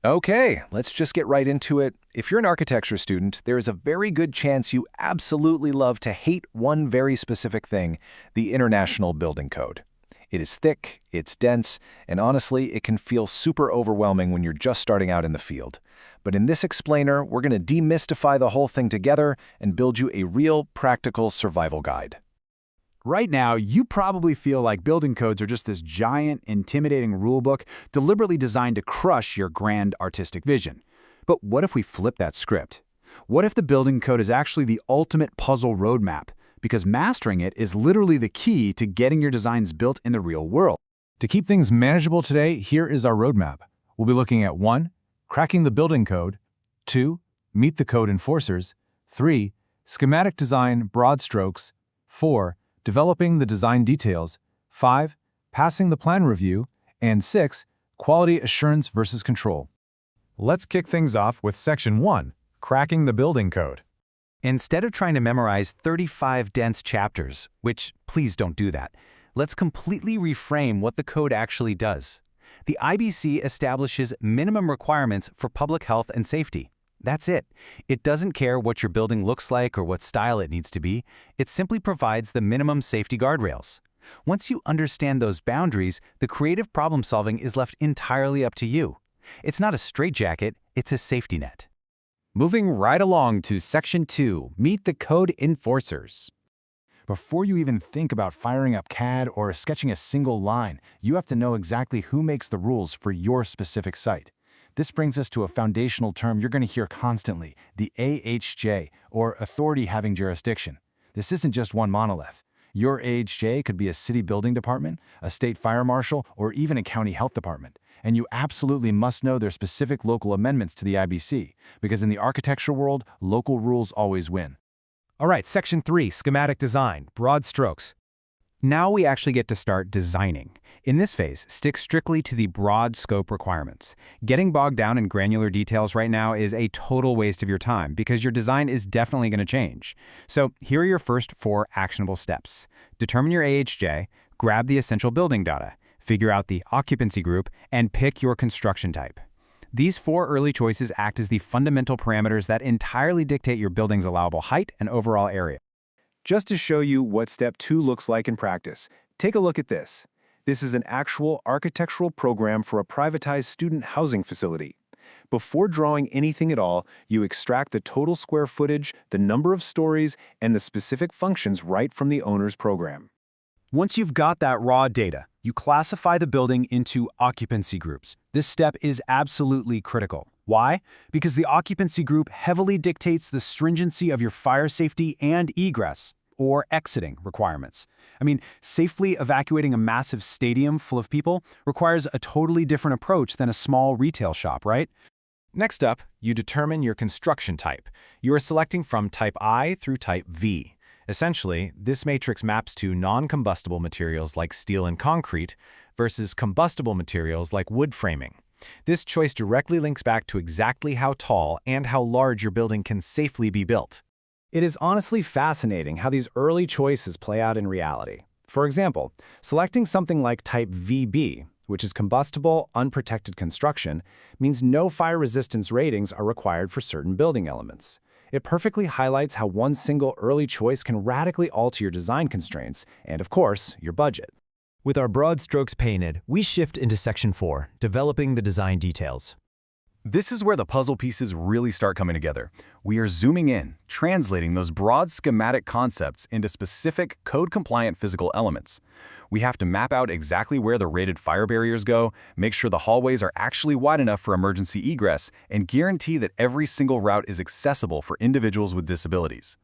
Okay, let's just get right into it. If you're an architecture student, there is a very good chance you absolutely love to hate one very specific thing, the International Building Code. It is thick, it's dense, and honestly, it can feel super overwhelming when you're just starting out in the field. But in this explainer, we're going to demystify the whole thing together and build you a real, practical survival guide. Right now, you probably feel like building codes are just this giant, intimidating rulebook deliberately designed to crush your grand artistic vision. But what if we flip that script? What if the building code is actually the ultimate puzzle roadmap? Because mastering it is literally the key to getting your designs built in the real world. To keep things manageable today, here is our roadmap. We'll be looking at 1. Cracking the building code, 2. Meet the code enforcers, 3. Schematic design, broad strokes, 4. Developing the design details, 5. Passing the plan review, and 6. Quality assurance versus control. Let's kick things off with Section 1, Cracking the Building Code. Instead of trying to memorize 35 dense chapters, which please don't do that, let's completely reframe what the code actually does. The IBC establishes minimum requirements for public health and safety. That's it. It doesn't care what your building looks like or what style it needs to be. It simply provides the minimum safety guardrails. Once you understand those boundaries, the creative problem solving is left entirely up to you. It's not a straitjacket, it's a safety net. Moving right along to Section 2, Meet the Code Enforcers. Before you even think about firing up CAD or sketching a single line, you have to know exactly who makes the rules for your specific site. This brings us to a foundational term you're going to hear constantly, the AHJ, or Authority Having Jurisdiction. This isn't just one monolith. Your AHJ could be a city building department, a state fire marshal, or even a county health department. And you absolutely must know their specific local amendments to the IBC, because in the architecture world, local rules always win. All right, Section 3, Schematic Design, broad strokes. Now we actually get to start designing. In this phase, stick strictly to the broad scope requirements. Getting bogged down in granular details right now is a total waste of your time because your design is definitely going to change. So here are your first 4 actionable steps. Determine your AHJ, grab the essential building data, figure out the occupancy group, and pick your construction type. These 4 early choices act as the fundamental parameters that entirely dictate your building's allowable height and overall area. Just to show you what Step 2 looks like in practice, take a look at this. This is an actual architectural program for a privatized student housing facility. Before drawing anything at all, you extract the total square footage, the number of stories, and the specific functions right from the owner's program. Once you've got that raw data, you classify the building into occupancy groups. This step is absolutely critical. Why? Because the occupancy group heavily dictates the stringency of your fire safety and egress, or exiting, requirements. Safely evacuating a massive stadium full of people requires a totally different approach than a small retail shop, right? Next up, you determine your construction type. You are selecting from Type I through Type V. Essentially, this matrix maps to non-combustible materials like steel and concrete versus combustible materials like wood framing. This choice directly links back to exactly how tall and how large your building can safely be built. It is honestly fascinating how these early choices play out in reality. For example, selecting something like Type VB, which is combustible, unprotected construction, means no fire resistance ratings are required for certain building elements. It perfectly highlights how one single early choice can radically alter your design constraints and, of course, your budget. With our broad strokes painted, we shift into Section 4, Developing the Design Details. This is where the puzzle pieces really start coming together. We are zooming in, translating those broad schematic concepts into specific code-compliant physical elements. We have to map out exactly where the rated fire barriers go, make sure the hallways are actually wide enough for emergency egress, and guarantee that every single route is accessible for individuals with disabilities.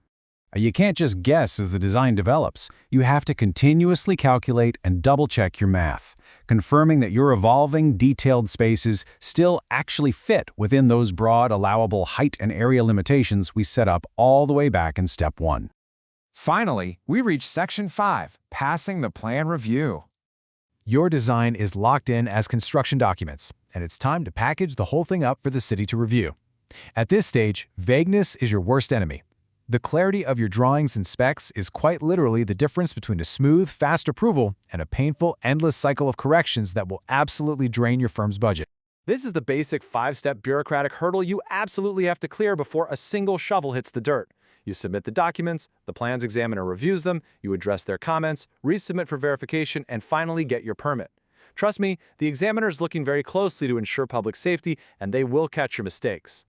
You can't just guess as the design develops. You have to continuously calculate and double-check your math, confirming that your evolving, detailed spaces still actually fit within those broad, allowable height and area limitations we set up all the way back in Step 1. Finally, we reach Section 5, Passing the Plan Review. Your design is locked in as construction documents, and it's time to package the whole thing up for the city to review. At this stage, vagueness is your worst enemy. The clarity of your drawings and specs is quite literally the difference between a smooth, fast approval and a painful, endless cycle of corrections that will absolutely drain your firm's budget. This is the basic 5-step bureaucratic hurdle you absolutely have to clear before a single shovel hits the dirt. You submit the documents, the plans examiner reviews them, you address their comments, resubmit for verification, and finally get your permit. Trust me, the examiner is looking very closely to ensure public safety, and they will catch your mistakes.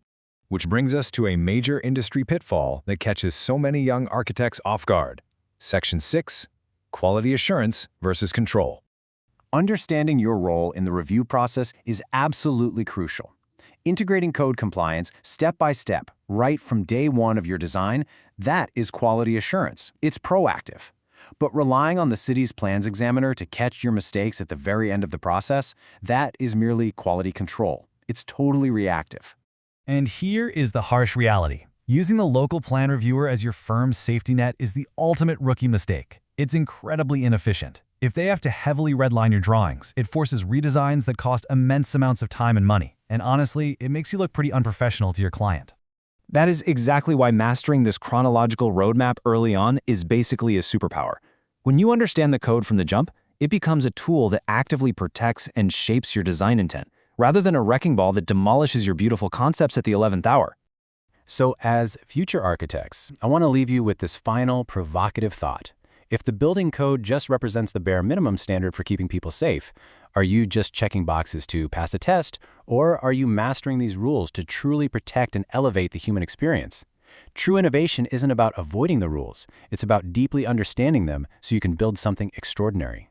Which brings us to a major industry pitfall that catches so many young architects off guard. Section 6, Quality Assurance versus Control. Understanding your role in the review process is absolutely crucial. Integrating code compliance step by step, right from day one of your design, that is quality assurance. It's proactive. But relying on the city's plans examiner to catch your mistakes at the very end of the process, that is merely quality control. It's totally reactive. And here is the harsh reality. Using the local plan reviewer as your firm's safety net is the ultimate rookie mistake. It's incredibly inefficient. If they have to heavily redline your drawings, it forces redesigns that cost immense amounts of time and money. And honestly, it makes you look pretty unprofessional to your client. That is exactly why mastering this chronological roadmap early on is basically a superpower. When you understand the code from the jump, it becomes a tool that actively protects and shapes your design intent, rather than a wrecking ball that demolishes your beautiful concepts at the 11th hour. So as future architects, I want to leave you with this final provocative thought. If the building code just represents the bare minimum standard for keeping people safe, are you just checking boxes to pass a test, or are you mastering these rules to truly protect and elevate the human experience? True innovation isn't about avoiding the rules, it's about deeply understanding them so you can build something extraordinary.